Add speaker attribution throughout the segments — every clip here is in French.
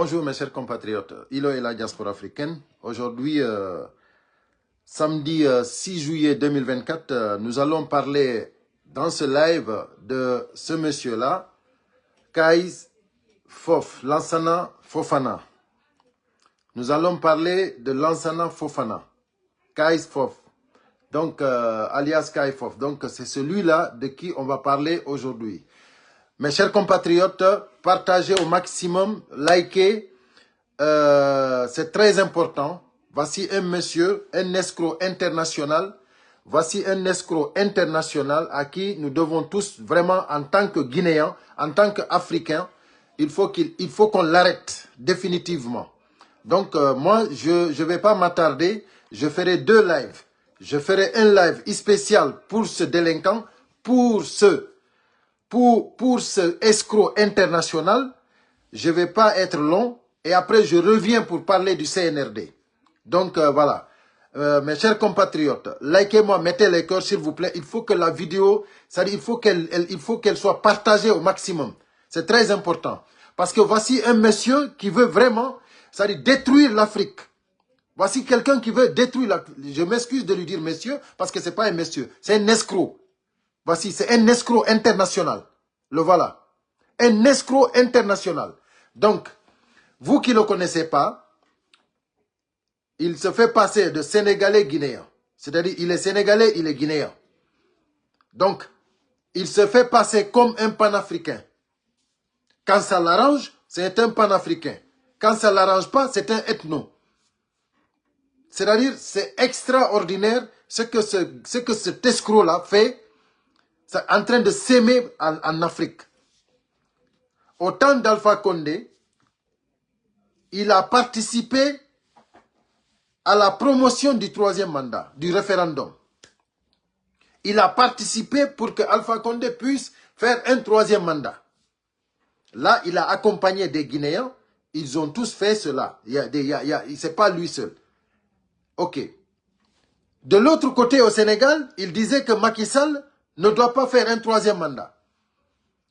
Speaker 1: Bonjour mes chers compatriotes, Ilo et la diaspora africaine. Aujourd'hui, samedi 6 juillet 2024, nous allons parler dans ce live de ce monsieur-là, Kais Fof, Lansana Fofana. Nous allons parler de Lansana Fofana, Kais Fof, donc alias Kais Fof. Donc c'est celui-là de qui on va parler aujourd'hui. Mes chers compatriotes, partagez au maximum, likez, c'est très important. Voici un monsieur, un escroc international. Voici un escroc international à qui nous devons tous vraiment, en tant que Guinéens, en tant qu'Africains, il faut qu'on l'arrête définitivement. Donc moi, je ne vais pas m'attarder. Je ferai deux lives. Je ferai un live spécial pour ce délinquant, pour ce escroc international. Je ne vais pas être long. Et après, je reviens pour parler du CNRD. Donc, voilà. Mes chers compatriotes, likez-moi, mettez les cœurs, s'il vous plaît. Il faut que la vidéo, c'est-à-dire, il faut qu'elle soit partagée au maximum. C'est très important. Parce que voici un monsieur qui veut vraiment, c'est-à-dire, détruire l'Afrique. Voici quelqu'un qui veut détruire l'Afrique. Je m'excuse de lui dire monsieur, parce que ce n'est pas un monsieur. C'est un escroc. Voici, c'est un escroc international. Le voilà. Un escroc international. Donc, vous qui ne le connaissez pas, il se fait passer de Sénégalais guinéen. C'est-à-dire, il est Sénégalais, il est guinéen. Donc, il se fait passer comme un panafricain. Quand ça l'arrange, c'est un panafricain. Quand ça ne l'arrange pas, c'est un ethno. C'est-à-dire, c'est extraordinaire ce que cet escroc-là fait, en train de s'aimer en Afrique. Au temps d'Alpha Condé, il a participé à la promotion du troisième mandat, du référendum. Il a participé pour que Alpha Condé puisse faire un troisième mandat. Là, il a accompagné des Guinéens. Ils ont tous fait cela. Ce n'est pas lui seul. OK. De l'autre côté, au Sénégal, il disait que Macky Sall ne doit pas faire un troisième mandat.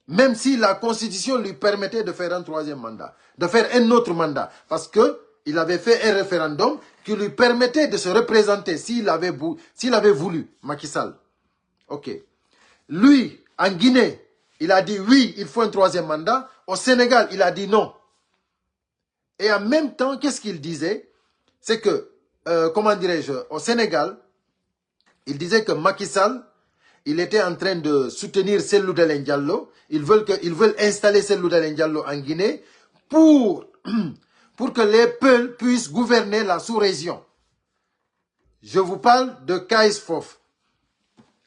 Speaker 1: Même si la Constitution lui permettait de faire un troisième mandat, de faire un autre mandat. Parce qu'il avait fait un référendum qui lui permettait de se représenter s'il avait voulu, Macky Sall. OK. Lui, en Guinée, il a dit oui, il faut un troisième mandat. Au Sénégal, il a dit non. Et en même temps, qu'est-ce qu'il disait? C'est que, comment dirais-je, au Sénégal, il disait que Macky Sall, il était en train de soutenir Cellou Dalein Diallo. Ils veulent installer Cellou Dalein Diallo en Guinée pour que les peuples puissent gouverner la sous-région. Je vous parle de Kais Fof,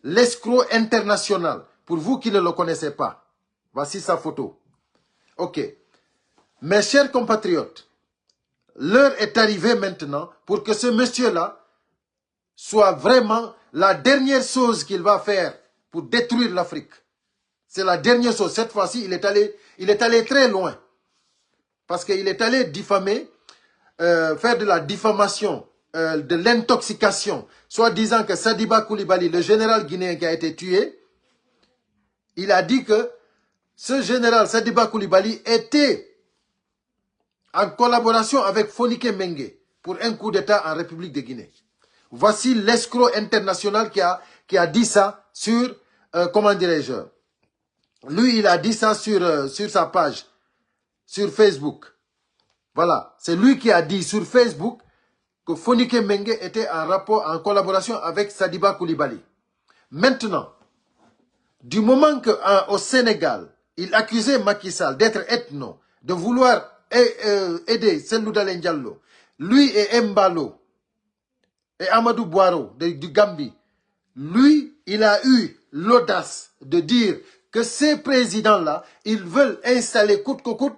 Speaker 1: l'escroc international. Pour vous qui ne le connaissez pas, voici sa photo. OK. Mes chers compatriotes, l'heure est arrivée maintenant pour que ce monsieur-là soit vraiment la dernière chose qu'il va faire pour détruire l'Afrique. C'est la dernière chose. Cette fois-ci, il est allé très loin. Parce qu'il est allé diffamer, faire de la diffamation, de l'intoxication, soit disant que Sadiba Koulibaly, le général guinéen qui a été tué, il a dit que ce général Sadiba Koulibaly était en collaboration avec Fonike Mengue pour un coup d'État en République de Guinée. Voici l'escroc international qui a dit ça sur, comment dirais-je, lui il a dit ça sur sa page, sur Facebook. Voilà, c'est lui qui a dit sur Facebook que Fonike Mengue était en rapport, en collaboration avec Sadiba Koulibaly. Maintenant, du moment qu'au Sénégal, il accusait Macky Sall d'être ethno, de vouloir aider Cellou Dalein Diallo, lui et Mbalo, et Amadou Boiro du Gambie, lui, il a eu l'audace de dire que ces présidents-là, ils veulent installer coûte que coûte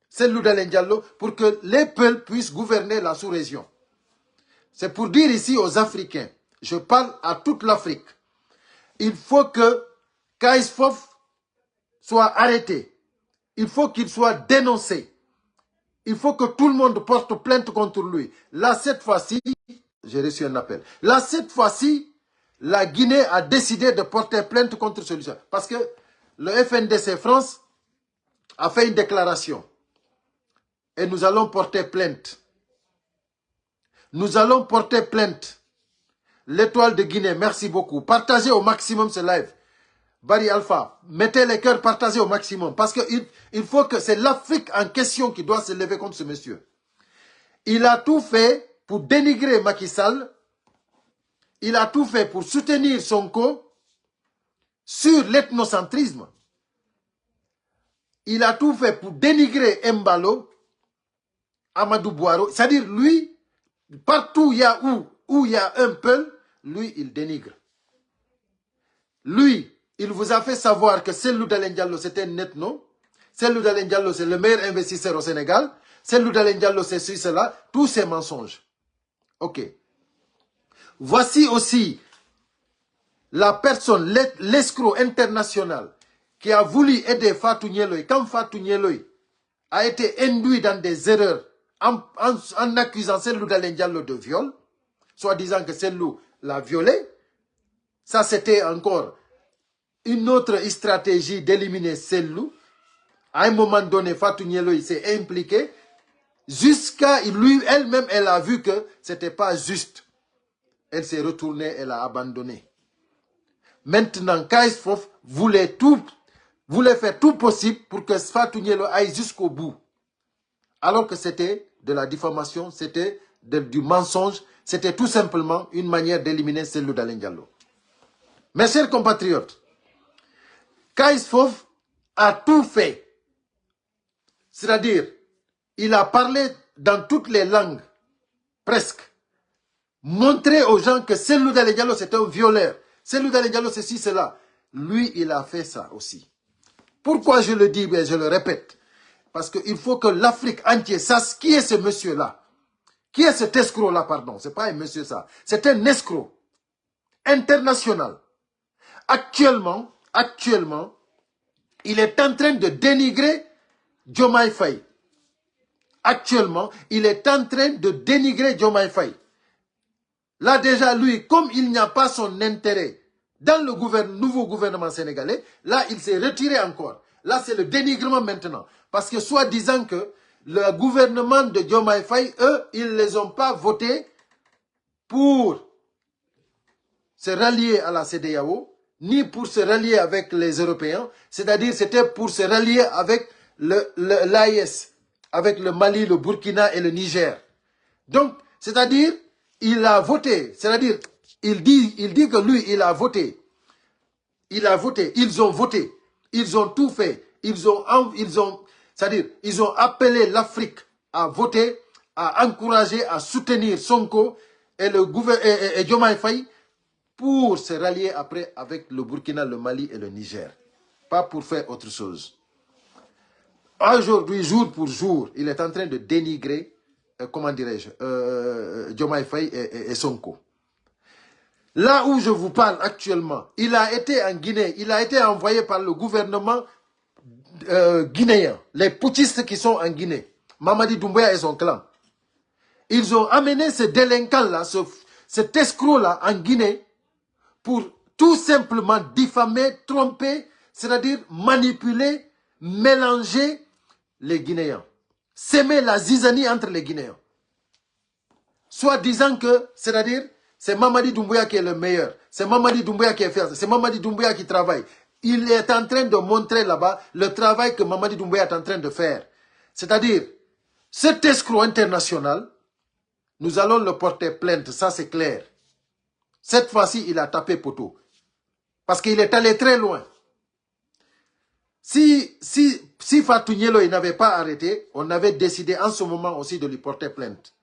Speaker 1: Cellou Dalein Diallo pour que les peuples puissent gouverner la sous-région. C'est pour dire ici aux Africains, je parle à toute l'Afrique, il faut que Kais Fof soit arrêté. Il faut qu'il soit dénoncé. Il faut que tout le monde porte plainte contre lui. Là, cette fois-ci, j'ai reçu un appel. Là, cette fois-ci, la Guinée a décidé de porter plainte contre celui-là. Parce que le FNDC France a fait une déclaration. et nous allons porter plainte. Nous allons porter plainte. L'Étoile de Guinée, merci beaucoup. Partagez au maximum ce live. Barry Alpha, mettez les cœurs, partagez au maximum. Parce qu'il faut que c'est l'Afrique en question qui doit se lever contre ce monsieur. Il a tout fait pour dénigrer Macky Sall. Il a tout fait pour soutenir Sonko sur l'ethnocentrisme. Il a tout fait pour dénigrer Mbalo, Amadou Boiro. C'est-à-dire, lui, partout où il y a un peuple, lui, il dénigre. Lui, il vous a fait savoir que Cellou Dalein Diallo, c'était un ethno. Cellou Dalein Diallo, c'est le meilleur investisseur au Sénégal. Cellou Dalein Diallo, c'est cela. Tous ces mensonges. Ok. Voici aussi la personne, l'escroc international qui a voulu aider Fatou Nyeloy. Quand Fatou Nyeloy a été induit dans des erreurs en accusant Cellou Dalein Diallo de viol, soit disant que Cellou l'a violé, ça c'était encore une autre stratégie d'éliminer Cellou. À un moment donné, Fatou Nyeloy s'est impliqué jusqu'à elle-même, elle a vu que ce n'était pas juste. Elle s'est retournée, elle a abandonné. Maintenant, Kais Fof voulait faire tout possible pour que Fatou Nyeloy aille jusqu'au bout. Alors que c'était de la diffamation, c'était du mensonge, c'était tout simplement une manière d'éliminer Cellou Dalein Diallo. Mes chers compatriotes, Kais Fof a tout fait. C'est-à-dire, il a parlé dans toutes les langues, presque. Montrer aux gens que Cellou Dalein Diallo, c'est un violeur. Cellou Dalein Diallo, ceci, cela. Lui, il a fait ça aussi. Pourquoi je le dis, mais je le répète? Parce qu'il faut que l'Afrique entière sache qui est ce monsieur-là. Qui est cet escroc-là, pardon. Ce n'est pas un monsieur, ça. C'est un escroc international. Actuellement, il est en train de dénigrer Diomaye Faye. Actuellement, il est en train de dénigrer Diomaye Faye. Là déjà, lui, comme il n'y a pas son intérêt dans le nouveau gouvernement sénégalais, là, il s'est retiré encore. Là, c'est le dénigrement maintenant. Parce que soi-disant que le gouvernement de Diomaye Faye, eux, ils ne les ont pas votés pour se rallier à la CEDEAO, ni pour se rallier avec les Européens. C'est-à-dire, c'était pour se rallier avec l'AIS, avec le Mali, le Burkina et le Niger. Donc, c'est-à-dire, il a voté. C'est-à-dire, il dit que lui, il a voté. Il a voté. Ils ont voté. Ils ont tout fait. C'est-à-dire, ils ont appelé l'Afrique à voter, à encourager, à soutenir Sonko et Diomaye Faye pour se rallier après avec le Burkina, le Mali et le Niger. Pas pour faire autre chose. Aujourd'hui, jour pour jour, il est en train de dénigrer, comment dirais-je, Diomaye Faye et Sonko. Là où je vous parle actuellement, il a été en Guinée, il a été envoyé par le gouvernement guinéen, les putschistes qui sont en Guinée, Mamadi Doumbouya et son clan. Ils ont amené ce délinquant-là, cet escroc-là en Guinée pour tout simplement diffamer, tromper, c'est-à-dire manipuler, mélanger les Guinéens. S'aimer la zizanie entre les Guinéens. Soit disant que, c'est-à-dire, c'est Mamadi Doumbouya qui est le meilleur. C'est Mamadi Doumbouya qui est fier. C'est Mamadi Doumbouya qui travaille. Il est en train de montrer là-bas le travail que Mamadi Doumbouya est en train de faire. C'est-à-dire, cet escroc international, nous allons le porter plainte, ça c'est clair. Cette fois-ci, il a tapé poteau. Parce qu'il est allé très loin. Si Fatou Nyeloy n'avait pas arrêté, on avait décidé en ce moment aussi de lui porter plainte.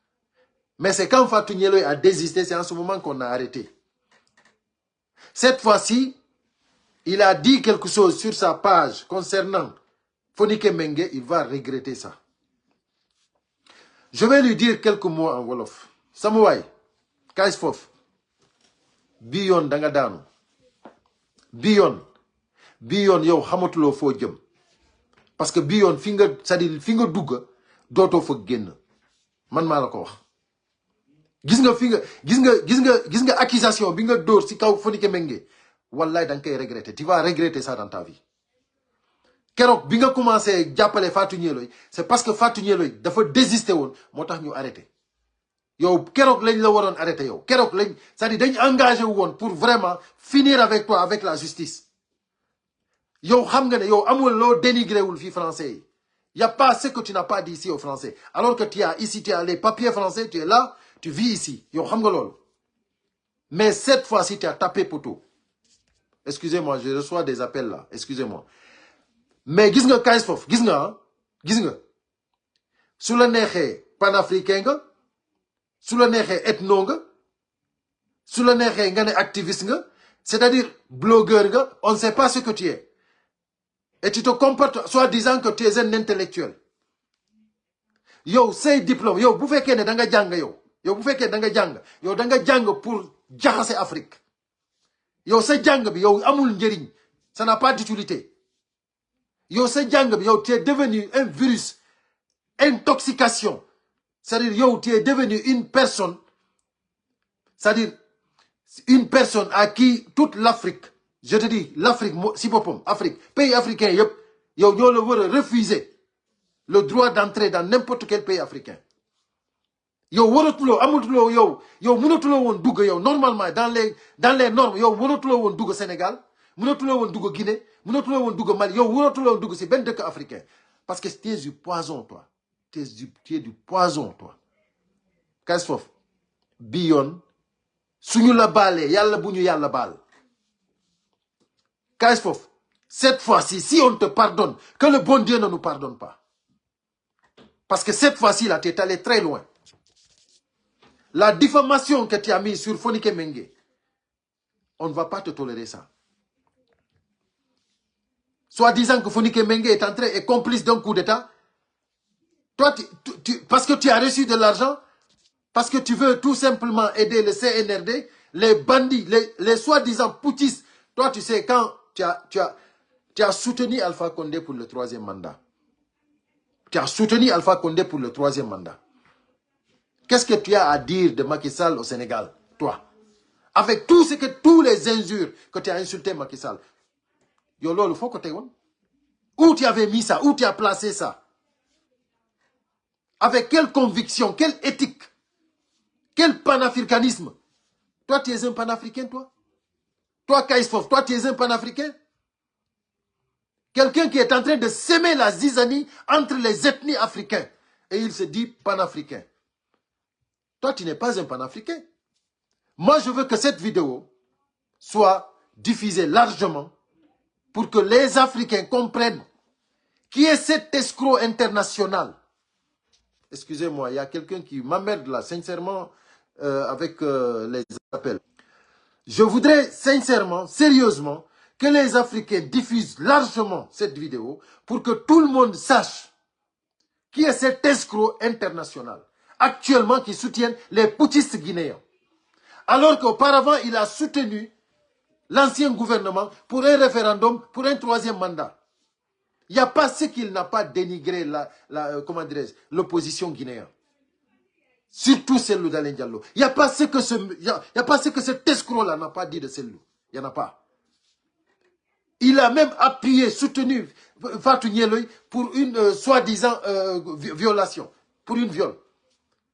Speaker 1: Mais c'est quand Fatou Nyeloy a désisté, c'est en ce moment qu'on a arrêté. Cette fois-ci, il a dit quelque chose sur sa page concernant Fonike Mengue, il va regretter ça. Je vais lui dire quelques mots en Wolof. Samouaï, Kais Fof, Biyon Dangadano, Biyon yow xamatuloo foo jëm parce que bi yoon c'est-à-dire fi nga dugg dootoo fa génn man maa la ko wax gis nga accusation bi nga dóor si kaw Fonike Mengue wallaay da nga koy regretter, tu vas regretter ça dans ta vie. Kérok, bi nga commencé jàppale Fatou Niéloy, c'est parce que Fatou Niéloy dafa désister woon moo tax ñu arrêté. Yow kérok lañ la waroon arrêté yow. Kérok lañ, c'est-à-dire dañ engagé woon pour vraiment finir avec toi, avec la justice. Yow xam nga ne yow amul loo dénigré wul fii français yi. Y a pas ce que tu n'as pas dit ici aux Français. Alors que tu as ici, tu as les papiers français, tu es là, tu vis ici. Yow xam nga loolu. Mais cette fois-ci, tu as tapé poteau. Excusez-moi, je reçois des appels là. Excusez-moi. Mais gis nga Kayz Fof, gis nga su la neexee panafricain nga, su la neexee ethno nga, su la neexee nga ne activiste nga, c'est-à-dire blogueur nga, on ne sait pas ce que tu es. Et tu te comportes soi-disant que tu es un intellectuel. Yow say diplôme, yow bu fekkee ne da nga jàng yow bu fekkee da nga jàng, yow da nga jàng pour jaxase Afrique. Yow sa jàng bi yow amul njëriñ, ça n'a pas d'utilité. Yow sa jàng bi yow tu es devenu un virus, intoxication. C'est-à-dire yow tu es devenu une personne, c'est-à-dire une personne à qui toute l'Afrique, je te dis l'Afrique si boppam Afrique pays africain yëpp yow ñoo la war a refuser le droit d'entrer dans n'importe quel pays africain. Yow waratuloo amatuloo yow mënatuloo woon dugg yow normalement dans les normes yow mënatuloo woon dugg Sénégal, mënatuloo woon dugg Guinée, mënatuloo woon dugg Mali, yow mënatuloo woon dugg si benn dëkk africain parce que tu es du poison toi. Tu es du poison toi. Kayz Fof bi yoon suñu la baalee yàlla bu ñu yàlla baal. Kayz Fof, cette fois-ci, si on te pardonne, que le bon Dieu ne nous pardonne pas. Parce que cette fois-ci, là, tu es allé très loin. La diffamation que tu as mise sur Fonike Mengue, on ne va pas te tolérer ça. Soit disant que Fonike Mengue est complice d'un coup d'État. Toi, parce que tu as reçu de l'argent, parce que tu veux tout simplement aider le CNRD, les bandits, les soi-disant putschistes. Toi, tu sais, quand tu as soutenu Alpha Condé pour le 3e mandat. Tu as soutenu Alpha Condé pour le 3e mandat. Qu'est-ce que tu as à dire de Macky Sall au Sénégal, toi? Avec tous les injures que tu as insulté Macky Sall. Yo, lolo, faut que tu aies. Où tu avais mis ça? Où tu as placé ça? Avec quelle conviction? Quelle éthique? Quel panafricanisme? Toi, tu es un panafricain, toi? Toi, Kayz Fof, toi, tu es un panafricain? Quelqu'un qui est en train de semer la zizanie entre les ethnies africains. Et il se dit panafricain. Toi, tu n'es pas un panafricain. Moi, je veux que cette vidéo soit diffusée largement pour que les Africains comprennent qui est cet escroc international. Excusez-moi, il y a quelqu'un qui m'emmerde là, sincèrement, avec les appels. Je voudrais sincèrement, sérieusement, que les Africains diffusent largement cette vidéo pour que tout le monde sache qui est cet escroc international, actuellement qui soutient les putschistes guinéens. Alors qu'auparavant, il a soutenu l'ancien gouvernement pour un référendum, pour un 3e mandat. Il n'y a pas ce qu'il n'a pas dénigré l'opposition guinéenne. Surtout celle d'Alain Diallo. Il n'y a pas ce que cet escroc-là n'a pas dit de celle-là. Il n'y en a pas. Il a même appuyé, soutenu Fatou Niéloy pour une soi-disant violation, pour une viol.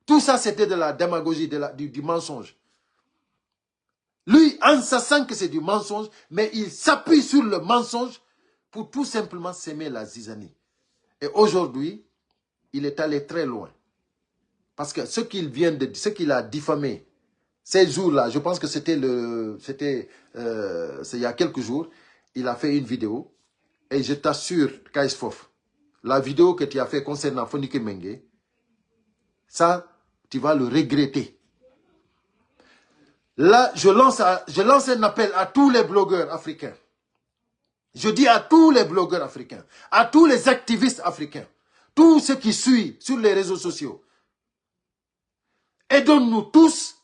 Speaker 1: Tout ça, c'était de la démagogie, du mensonge. Lui, en sachant que c'est du mensonge, mais il s'appuie sur le mensonge pour tout simplement s'aimer la zizanie. Et aujourd'hui, il est allé très loin. Parce que ce qu'il a diffamé, ces jours-là, je pense que c'était il y a quelques jours, il a fait une vidéo. Et je t'assure, Kayz Fof, la vidéo que tu as fait concernant Fonike Mengue, ça, tu vas le regretter. Là, je lance un appel à tous les blogueurs africains. Je dis à tous les blogueurs africains, à tous les activistes africains, tous ceux qui suivent sur les réseaux sociaux. Aidons-nous tous,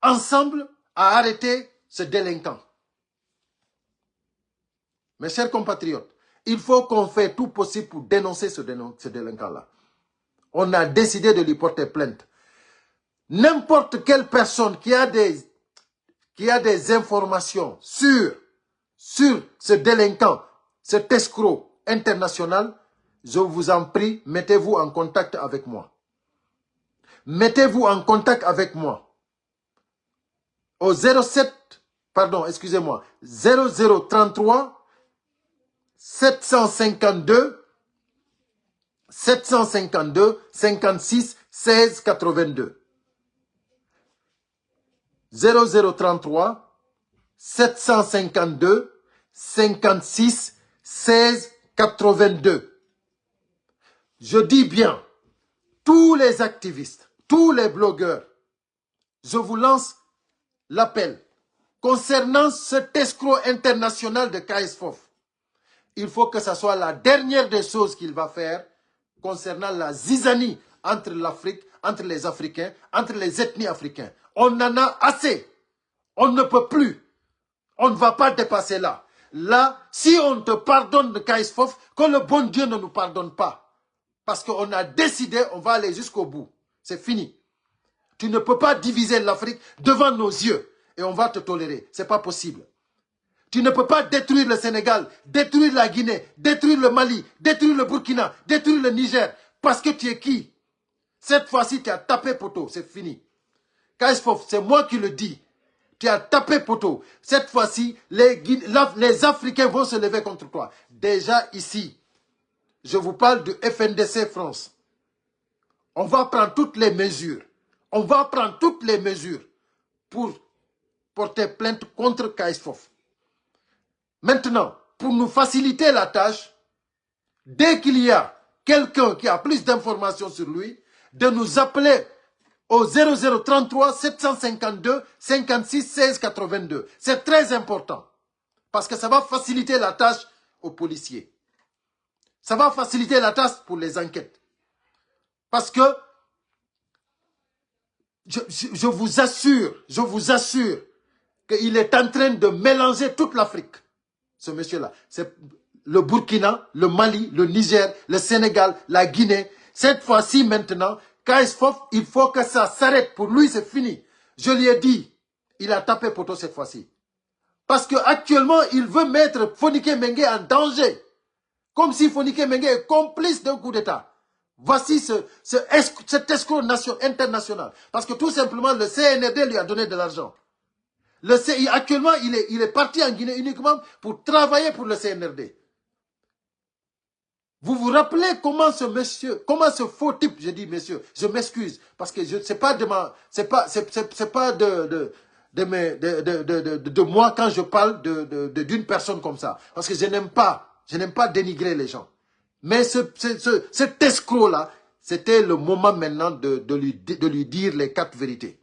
Speaker 1: ensemble, à arrêter ce délinquant. Mes chers compatriotes, il faut qu'on fasse tout possible pour dénoncer ce délinquant-là. On a décidé de lui porter plainte. N'importe quelle personne qui a des informations sur ce délinquant, cet escroc international, je vous en prie, mettez-vous en contact avec moi. Mettez-vous en contact avec moi. Au 07, pardon, excusez-moi, 0033 752 56 16 82. 0033 752 56 16 82. Je dis bien, tous les activistes, tous les blogueurs, je vous lance l'appel concernant cet escroc international de KSFOF. Il faut que ce soit la dernière des choses qu'il va faire concernant la zizanie entre l'Afrique, entre les Africains, entre les ethnies africaines. On en a assez. On ne peut plus. On ne va pas dépasser là. Là, si on te pardonne de KSFOF, que le bon Dieu ne nous pardonne pas. Parce qu'on a décidé, on va aller jusqu'au bout. C'est fini. Tu ne peux pas diviser l'Afrique devant nos yeux et on va te tolérer. Ce n'est pas possible. Tu ne peux pas détruire le Sénégal, détruire la Guinée, détruire le Mali, détruire le Burkina, détruire le Niger. Parce que tu es qui? Cette fois-ci, tu as tapé poteau. C'est fini. KSFOF, c'est moi qui le dis. Tu as tapé poteau. Cette fois-ci, les Africains vont se lever contre toi. Déjà ici, je vous parle de FNDC France. On va prendre toutes les mesures. On va prendre toutes les mesures pour porter plainte contre KSFOF. Maintenant, pour nous faciliter la tâche, dès qu'il y a quelqu'un qui a plus d'informations sur lui, de nous appeler au 0033 752 56 16 82. C'est très important parce que ça va faciliter la tâche aux policiers. Ça va faciliter la tâche pour les enquêtes. Parce que je vous assure qu'il est en train de mélanger toute l'Afrique. Ce monsieur-là, c'est le Burkina, le Mali, le Niger, le Sénégal, la Guinée. Cette fois-ci maintenant, KSFOF, il faut que ça s'arrête. Pour lui, c'est fini. Je lui ai dit, il a tapé poteau cette fois-ci. Parce qu'actuellement, il veut mettre Fonike Mengue en danger. Comme si Fonike Mengue est complice d'un coup d'État. Voici cet escroc international. Parce que tout simplement, le CNRD lui a donné de l'argent. Actuellement, il est parti en Guinée uniquement pour travailler pour le CNRD. Vous vous rappelez comment ce monsieur, comment ce faux type, je dis monsieur, je m'excuse, parce que c'est pas de moi quand je parle d'une personne comme ça. Parce que je n'aime pas dénigrer les gens. Mais cet escroc-là, c'était le moment maintenant de lui dire les 4 vérités.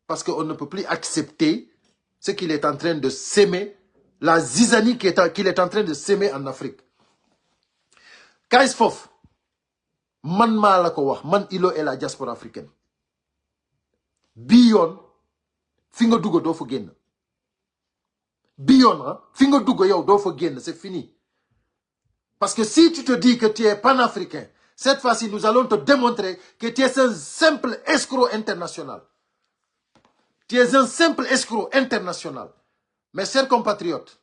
Speaker 1: Parce qu'on ne peut plus accepter ce qu'il est en train de s'aimer, la zizanie qu'il est en train de s'aimer en Afrique. KSFOF, man maa la ko wax, man Ilo et la diaspora africaine. Biyon, fi nga dugg doo fa génn. Biyon, fi nga dugg yow doo fa génn, c'est fini. Parce que si tu te dis que tu es panafricain, cette fois-ci, nous allons te démontrer que tu es un simple escroc international. Tu es un simple escroc international. Mes chers compatriotes,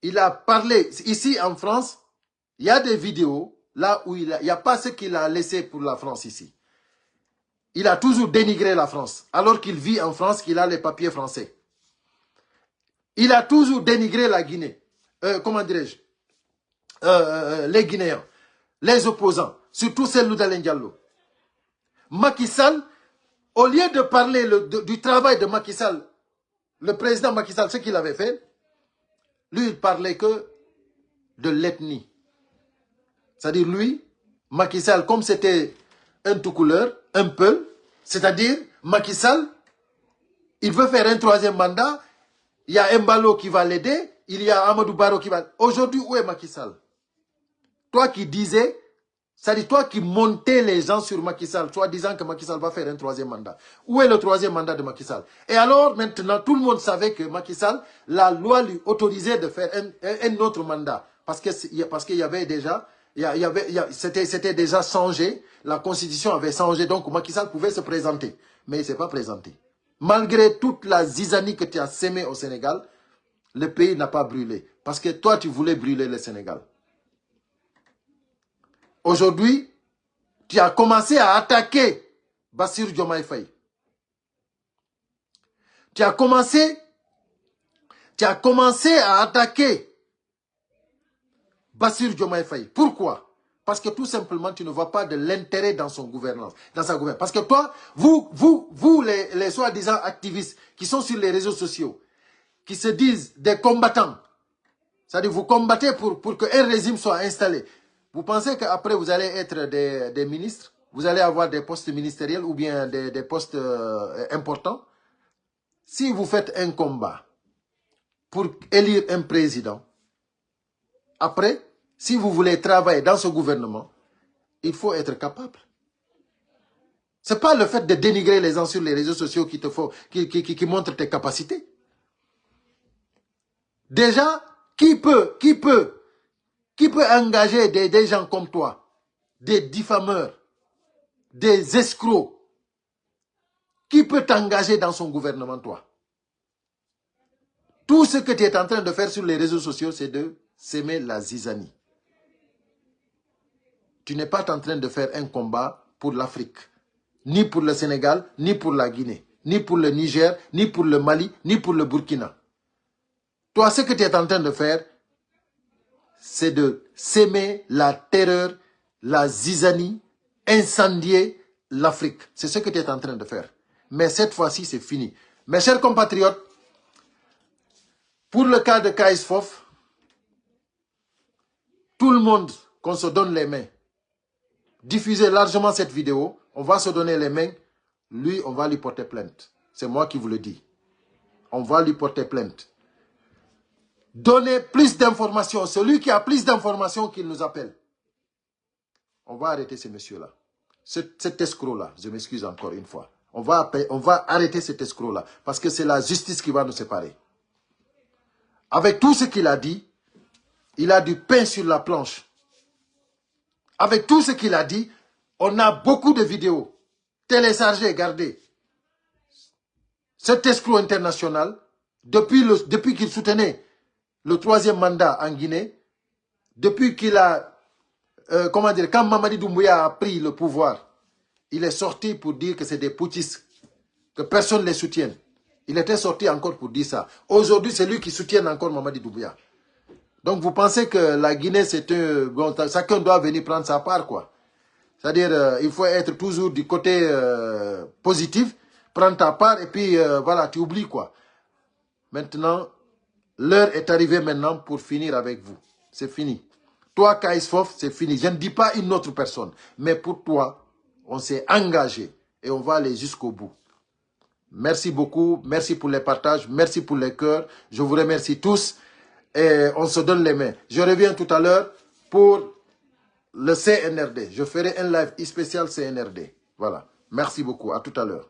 Speaker 1: il a parlé, ici en France, il y a des vidéos, là où il n'y a pas ce qu'il a laissé pour la France ici. Il a toujours dénigré la France, alors qu'il vit en France, qu'il a les papiers français. Il a toujours dénigré la Guinée. Comment dirais-je, les Guinéens, les opposants, surtout celle d'Alain Diallo. Macky Sall, au lieu de parler du travail de Macky Sall, le président Macky Sall, ce qu'il avait fait, lui, il parlait que de l'ethnie. C'est-à-dire lui, Macky Sall, comme c'était un tout couleur, un peu, c'est-à-dire Macky Sall, il veut faire un 3e mandat, il y a Mbalo qui va l'aider, il y a Amadou Barrow qui va... Aujourd'hui, où est Macky Sall? Toi qui disais, c'est-à-dire toi qui montais les gens sur Macky Sall, toi disant que Macky Sall va faire un 3e mandat. Où est le 3e mandat de Macky Sall? Et alors, maintenant, tout le monde savait que Macky Sall, la loi lui autorisait de faire un autre mandat. Parce qu'il y avait déjà... C'était déjà changé, la constitution avait changé, donc Macky Sall pouvait se présenter. Mais il ne s'est pas présenté. Malgré toute la zizanie que tu as sémée au Sénégal, le pays n'a pas brûlé. Parce que toi, tu voulais brûler le Sénégal. Aujourd'hui, tu as commencé à attaquer Bassirou Diomaye Faye. Tu as commencé à attaquer Bassirou Diomaye Faye. Pourquoi? Parce que tout simplement, tu ne vois pas de l'intérêt dans son gouvernance, dans sa gouvernance. Parce que toi, vous les soi-disant activistes qui sont sur les réseaux sociaux, qui se disent des combattants, c'est-à-dire vous combattez pour qu'un régime soit installé. Vous pensez qu'après vous allez être des ministres, vous allez avoir des postes ministériels ou bien des postes importants? Si vous faites un combat pour élire un président, après, si vous voulez travailler dans ce gouvernement, il faut être capable. Ce n'est pas le fait de dénigrer les gens sur les réseaux sociaux qui montrent tes capacités. Déjà, qui peut engager des gens comme toi, des diffameurs, des escrocs? Qui peut t'engager dans son gouvernement, toi? Tout ce que tu es en train de faire sur les réseaux sociaux, c'est de s'aimer la zizanie. Tu n'es pas en train de faire un combat pour l'Afrique, ni pour le Sénégal, ni pour la Guinée, ni pour le Niger, ni pour le Mali, ni pour le Burkina. Toi, ce que tu es en train de faire, c'est de s'aimer la terreur, la zizanie, incendier l'Afrique. C'est ce que tu es en train de faire. Mais cette fois-ci, c'est fini. Mes chers compatriotes, pour le cas de Kayz Fof, tout le monde, qu'on se donne les mains. Diffusez largement cette vidéo. On va se donner les mains. Lui, on va lui porter plainte. C'est moi qui vous le dis. On va lui porter plainte. Donnez plus d'informations. Celui qui a plus d'informations, qu'il nous appelle. On va arrêter ces messieurs-là. Cet escroc-là, je m'excuse encore une fois. On va arrêter cet escroc-là. Parce que c'est la justice qui va nous séparer. Avec tout ce qu'il a dit, il a du pain sur la planche. Avec tout ce qu'il a dit, on a beaucoup de vidéos. Téléchargez, gardez. Cet escroc international, depuis qu'il soutenait le 3e mandat en Guinée, depuis qu'il a, quand Mamadi Doumbouya a pris le pouvoir, il est sorti pour dire que c'est des putschistes, que personne ne les soutienne. Il était sorti encore pour dire ça. Aujourd'hui, c'est lui qui soutient encore Mamadi Doumbouya. Donc, vous pensez que la Guinée, c'est un... Bon, chacun doit venir prendre sa part, quoi. C'est-à-dire, il faut être toujours du côté positif, prendre ta part, et puis, voilà, tu oublies, quoi. Maintenant, l'heure est arrivée maintenant pour finir avec vous. C'est fini. Toi, Kayz Fof, c'est fini. Je ne dis pas une autre personne. Mais pour toi, on s'est engagé. Et on va aller jusqu'au bout. Merci beaucoup. Merci pour les partages. Merci pour les cœurs. Je vous remercie tous. Et on se donne les mains. Je reviens tout à l'heure pour le CNRD. Je ferai un live spécial CNRD. Voilà. Merci beaucoup. À tout à l'heure.